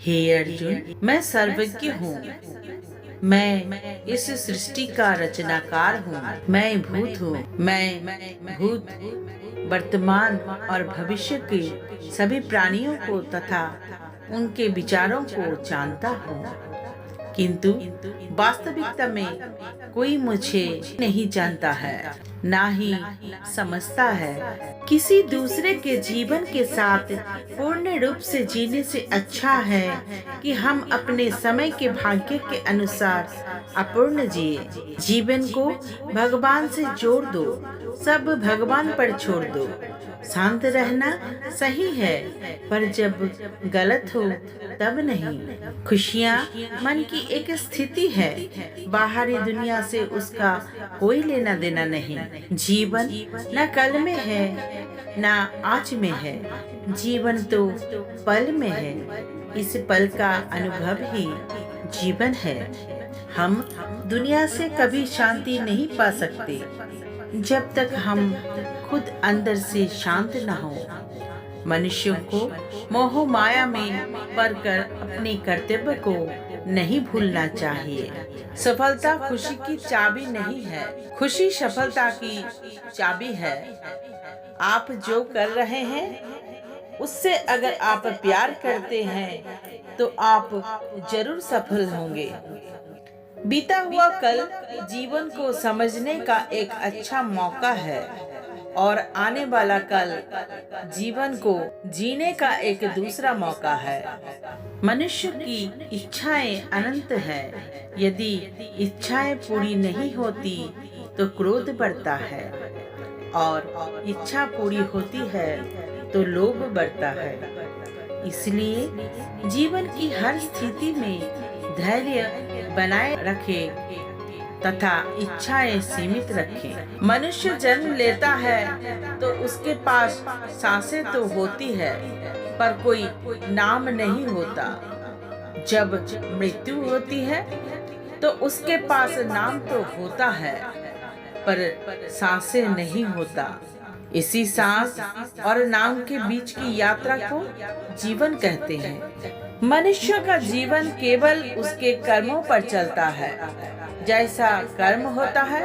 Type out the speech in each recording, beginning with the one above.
हे अर्जुन, मैं सर्वज्ञ हूँ। मैं इस सृष्टि का रचनाकार हूँ। मैं भूत हूँ। मैं भूत, वर्तमान और भविष्य के सभी प्राणियों को तथा उनके विचारों को जानता हूँ, किंतु वास्तविकता में कोई मुझे नहीं जानता है, ना ही समझता है। किसी दूसरे के जीवन के साथ पूर्ण रूप से जीने से अच्छा है कि हम अपने समय के भाग्य के अनुसार अपूर्ण जिए। जीवन को भगवान से जोड़ दो, सब भगवान पर छोड़ दो। शांत रहना सही है, पर जब गलत हो तब नहीं। खुशियाँ मन की एक स्थिति है, बाहरी दुनिया से उसका कोई लेना देना नहीं। जीवन न कल में है न आज में है, जीवन तो पल में है। इस पल का अनुभव ही जीवन है। हम दुनिया से कभी शांति नहीं पा सकते जब तक हम खुद अंदर से शांत न हो। मनुष्यों को मोह माया में पड़कर अपने कर्तव्य को नहीं भूलना चाहिए। सफलता खुशी की चाबी नहीं है, खुशी सफलता की चाबी है। आप जो कर रहे हैं उससे अगर आप प्यार करते हैं तो आप जरूर सफल होंगे। बीता हुआ कल जीवन को समझने का एक अच्छा मौका है और आने वाला कल जीवन को जीने का एक दूसरा मौका है। मनुष्य की इच्छाएं अनंत है। यदि इच्छाएं पूरी नहीं होती तो क्रोध बढ़ता है, और इच्छा पूरी होती है तो लोभ बढ़ता है। इसलिए जीवन की हर स्थिति में धैर्य बनाए रखें तथा इच्छाएं सीमित रखें। मनुष्य जन्म लेता है तो उसके पास सांसें तो होती है, पर कोई नाम नहीं होता। जब मृत्यु होती है तो उसके पास नाम तो होता है, पर सांसें नहीं होता। इसी सांस और नाम के बीच की यात्रा को जीवन कहते हैं। मनुष्य का जीवन केवल उसके कर्मों पर चलता है। जैसा कर्म होता है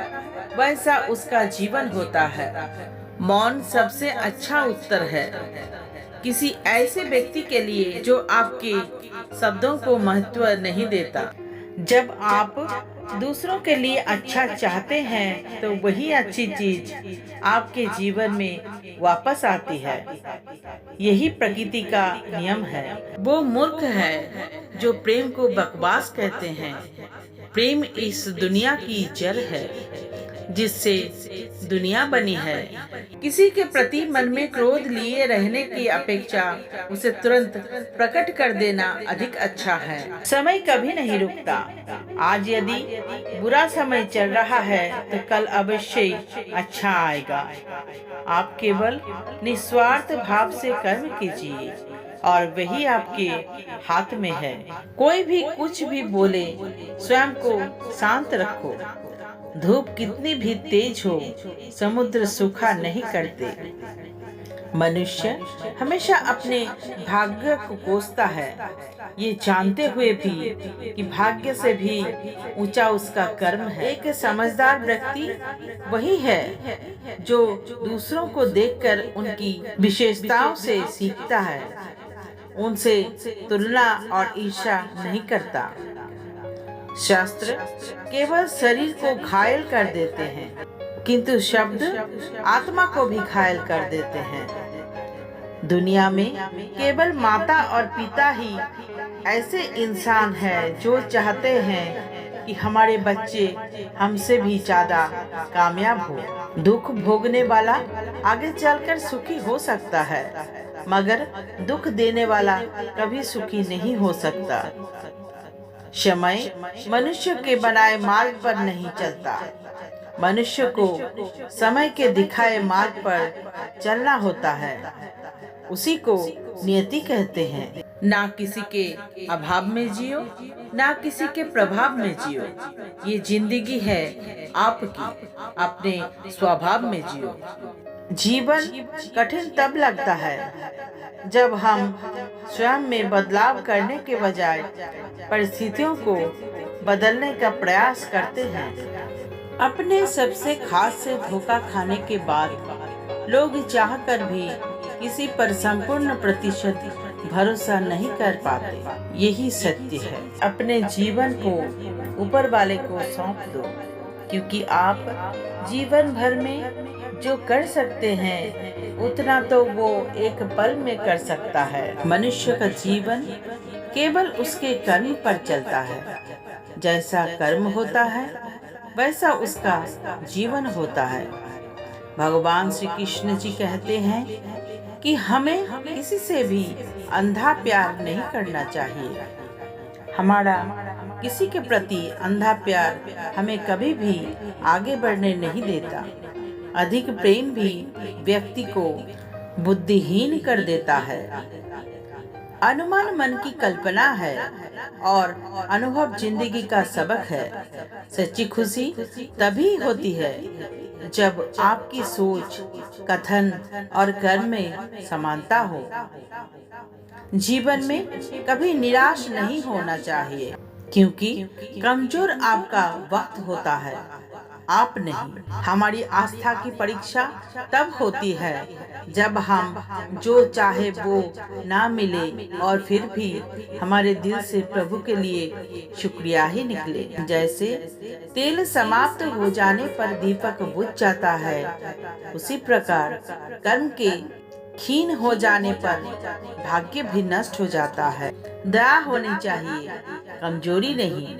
वैसा उसका जीवन होता है। मौन सबसे अच्छा उत्तर है किसी ऐसे व्यक्ति के लिए जो आपके शब्दों को महत्व नहीं देता। जब आप दूसरों के लिए अच्छा चाहते हैं तो वही अच्छी चीज आपके जीवन में वापस आती है। यही प्रकृति का नियम है। वो मूर्ख है जो प्रेम को बकवास कहते हैं। प्रेम इस दुनिया की जड़ है जिससे दुनिया बनी है। किसी के प्रति मन में क्रोध लिए रहने की अपेक्षा उसे तुरंत प्रकट कर देना अधिक अच्छा है। समय कभी नहीं रुकता। आज यदि बुरा समय चल रहा है तो कल अवश्य ही अच्छा आएगा। आप केवल निस्वार्थ भाव से कर्म कीजिए और वही आपके हाथ में है। कोई भी कुछ भी बोले, स्वयं को शांत रखो। धूप कितनी भी तेज हो, समुद्र सूखा नहीं करते। मनुष्य हमेशा अपने भाग्य को कोसता है, ये जानते हुए भी कि भाग्य से भी ऊंचा उसका कर्म है। एक समझदार व्यक्ति वही है जो दूसरों को देखकर उनकी विशेषताओं से सीखता है, उनसे तुलना और ईर्ष्या नहीं करता। शास्त्र केवल शरीर को घायल कर देते हैं, किंतु शब्द आत्मा को भी घायल कर देते हैं। दुनिया में केवल माता और पिता ही ऐसे इंसान हैं जो चाहते हैं कि हमारे बच्चे हमसे भी ज्यादा कामयाब हो। दुख भोगने वाला आगे चलकर सुखी हो सकता है, मगर दुख देने वाला कभी सुखी नहीं हो सकता। समय मनुष्य के बनाए मार्ग पर नहीं चलता। मनुष्य को समय के दिखाए मार्ग पर चलना होता है। उसी को नियति कहते हैं। ना किसी के अभाव में जियो, ना किसी के प्रभाव में जियो। ये जिंदगी है आपकी, अपने स्वभाव में जियो। जीवन कठिन तब लगता है जब हम स्वयं में बदलाव करने के बजाय परिस्थितियों को बदलने का प्रयास करते हैं। अपने सबसे खास से धोखा खाने के बाद लोग चाहकर भी किसी पर संपूर्ण प्रतिशत भरोसा नहीं कर पाते। यही सत्य है। अपने जीवन को ऊपर वाले को सौंप दो, क्योंकि आप जीवन भर में जो कर सकते हैं उतना तो वो एक पल में कर सकता है। मनुष्य का जीवन केवल उसके कर्म पर चलता है। जैसा कर्म होता है वैसा उसका जीवन होता है। भगवान श्री कृष्ण जी कहते हैं कि हमें किसी से भी अंधा प्यार नहीं करना चाहिए। हमारा किसी के प्रति अंधा प्यार हमें कभी भी आगे बढ़ने नहीं देता। अधिक प्रेम भी व्यक्ति को बुद्धिहीन कर देता है। अनुमान मन की कल्पना है और अनुभव जिंदगी का सबक है। सच्ची खुशी तभी होती है जब आपकी सोच, कथन और कर्म में समानता हो। जीवन में कभी निराश नहीं होना चाहिए, क्योंकि कमजोर आपका वक्त होता है, आप नहीं। हमारी आस्था की परीक्षा तब होती है जब हम जो चाहे वो ना मिले और फिर भी हमारे दिल से प्रभु के लिए शुक्रिया ही निकले। जैसे तेल समाप्त हो जाने पर दीपक बुझ जाता है, उसी प्रकार कर्म के क्षीण हो जाने पर भाग्य भी नष्ट हो जाता है। दया होनी चाहिए, कमजोरी नहीं।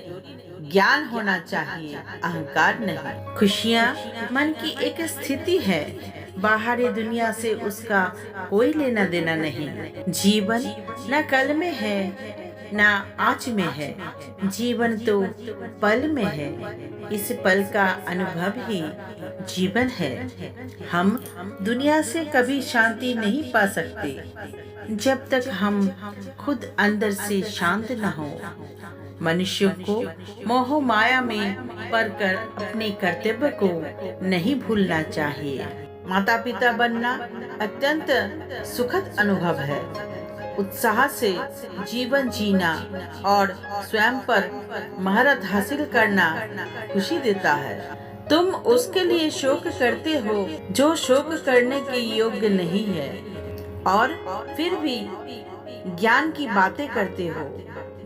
ज्ञान होना चाहिए, अहंकार नहीं। खुशियाँ मन की एक स्थिति है, बाहरी दुनिया से उसका कोई लेना देना नहीं। जीवन न कल में है न आज में है, जीवन तो पल में है। इस पल का अनुभव ही जीवन है। हम दुनिया से कभी शांति नहीं पा सकते जब तक हम खुद अंदर से शांत न हो। मनुष्य को मोह माया में पड़कर अपने कर्तव्य को नहीं भूलना चाहिए। माता पिता बनना अत्यंत सुखद अनुभव है। उत्साह से जीवन जीना और स्वयं पर महारत हासिल करना खुशी देता है। तुम उसके लिए शोक करते हो जो शोक करने के योग्य नहीं है, और फिर भी ज्ञान की बातें करते हो।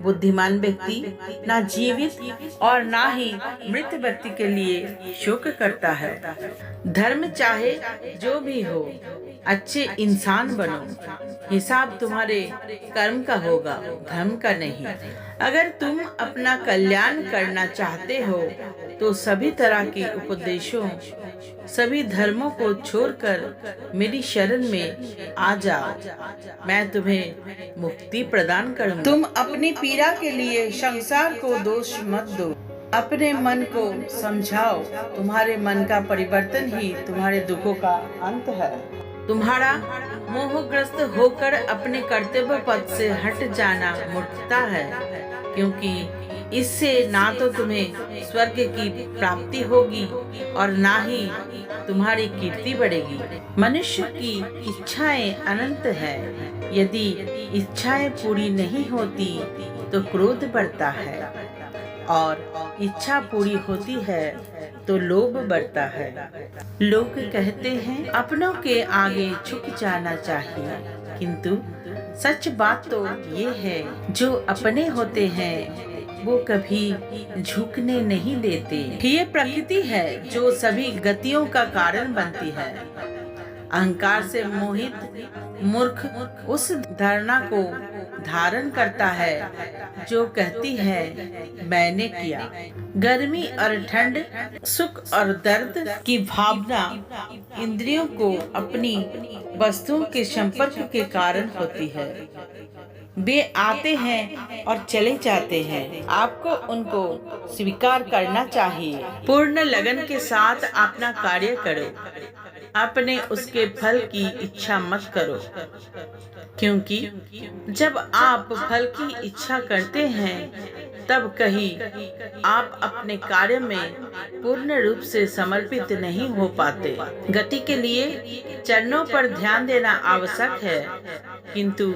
बुद्धिमान व्यक्ति ना जीवित और ना ही मृत व्यक्ति के लिए शोक करता है। धर्म चाहे जो भी हो, अच्छे इंसान बनो। हिसाब तुम्हारे कर्म का होगा, धर्म का नहीं। अगर तुम अपना कल्याण करना चाहते हो तो सभी तरह के उपदेशों, सभी धर्मों को छोड़कर मेरी शरण में आ जाओ। मैं तुम्हें मुक्ति प्रदान करूंगा। तुम अपनी पीड़ा के लिए संसार को दोष मत दो। अपने मन को समझाओ। तुम्हारे मन का परिवर्तन ही तुम्हारे दुखों का अंत है। तुम्हारा मोहग्रस्त होकर अपने कर्तव्य पथ से हट जाना मूर्खता है, क्योंकि इससे ना तो तुम्हें स्वर्ग की प्राप्ति होगी और ना ही तुम्हारी कीर्ति बढ़ेगी। मनुष्य की इच्छाएं अनंत है। यदि इच्छाएं पूरी नहीं होती तो क्रोध बढ़ता है, और इच्छा पूरी होती है तो लोभ बढ़ता है। लोग कहते हैं अपनों के आगे झुक जाना चाहिए, किंतु सच बात तो ये है जो अपने होते हैं वो कभी झुकने नहीं देते। ये प्रकृति है जो सभी गतियों का कारण बनती है। अहंकार से मोहित मूर्ख उस धारणा को धारण करता है जो कहती है मैंने किया। गर्मी और ठंड, सुख और दर्द की भावना इंद्रियों को अपनी वस्तुओं के संपर्क के कारण होती है। वे आते हैं और चले जाते हैं, आपको उनको स्वीकार करना चाहिए। पूर्ण लगन के साथ अपना कार्य करो, अपने उसके फल की इच्छा मत करो, क्योंकि जब आप फल की इच्छा करते हैं तब कहीं आप अपने कार्य में पूर्ण रूप से समर्पित नहीं हो पाते। गति के लिए चरणों पर ध्यान देना आवश्यक है, किंतु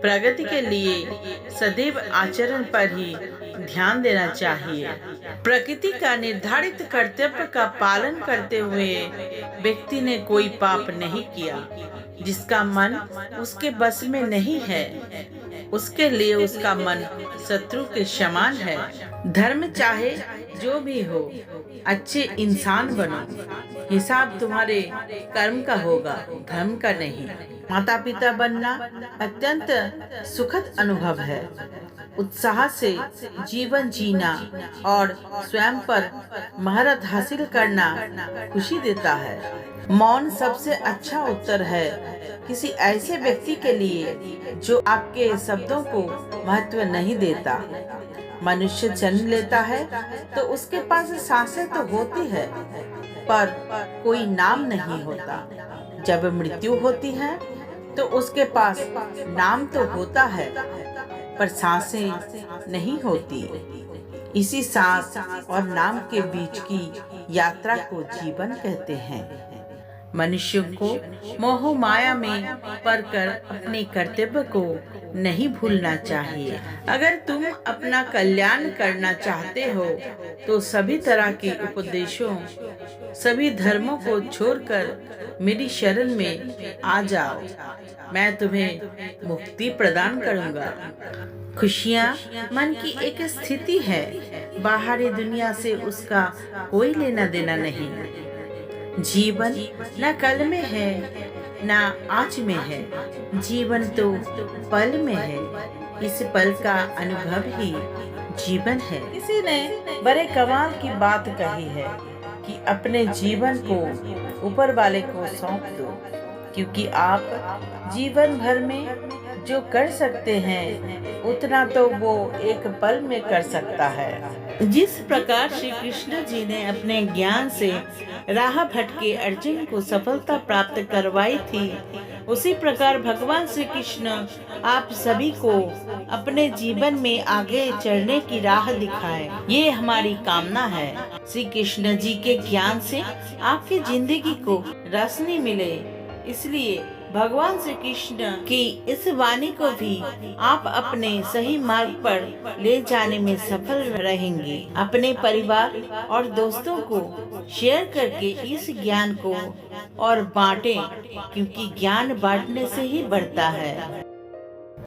प्रगति के लिए सदैव आचरण पर ही ध्यान देना चाहिए। प्रकृति का निर्धारित कर्तव्य का पालन करते हुए व्यक्ति ने कोई पाप नहीं किया। जिसका मन उसके बस में नहीं है, उसके लिए उसका मन शत्रु के समान है। धर्म चाहे जो भी हो, अच्छे इंसान बनो। हिसाब तुम्हारे कर्म का होगा, धर्म का नहीं। माता पिता बनना अत्यंत सुखद अनुभव है। उत्साह से जीवन जीना और स्वयं पर महारत हासिल करना खुशी देता है। मौन सबसे अच्छा उत्तर है किसी ऐसे व्यक्ति के लिए जो आपके शब्दों को महत्व नहीं देता। मनुष्य जन्म लेता है तो उसके पास सांसें तो होती है, पर कोई नाम नहीं होता। जब मृत्यु होती है तो उसके पास नाम तो होता है, पर सांसें नहीं होती। इसी सांस और नाम के बीच की यात्रा को जीवन कहते हैं। मनुष्य को मोह माया में पड़कर अपने कर्तव्य को नहीं भूलना चाहिए। अगर तुम अपना कल्याण करना चाहते हो तो सभी तरह के उपदेशों, सभी धर्मों को छोड़कर मेरी शरण में आ जाओ। मैं तुम्हें मुक्ति प्रदान करूंगा। खुशियाँ मन की एक स्थिति है, बाहरी दुनिया से उसका कोई लेना देना नहीं। जीवन न कल में है न आज में है, जीवन तो पल में है। इस पल का अनुभव ही जीवन है। किसी ने बड़े कमाल की बात कही है कि अपने जीवन को ऊपर वाले को सौंप दो, क्योंकि आप जीवन भर में जो कर सकते हैं उतना तो वो एक पल में कर सकता है। जिस प्रकार श्री कृष्ण जी ने अपने ज्ञान से राह भटके अर्जुन को सफलता प्राप्त करवाई थी, उसी प्रकार भगवान श्री कृष्ण आप सभी को अपने जीवन में आगे चलने की राह दिखाए, ये हमारी कामना है। श्री कृष्ण जी के ज्ञान से आपकी जिंदगी को रोशनी मिले, इसलिए भगवान श्री कृष्ण की इस वाणी को भी आप अपने सही मार्ग पर ले जाने में सफल रहेंगे। अपने परिवार और दोस्तों को शेयर करके इस ज्ञान को और बांटें, क्योंकि ज्ञान बांटने से ही बढ़ता है।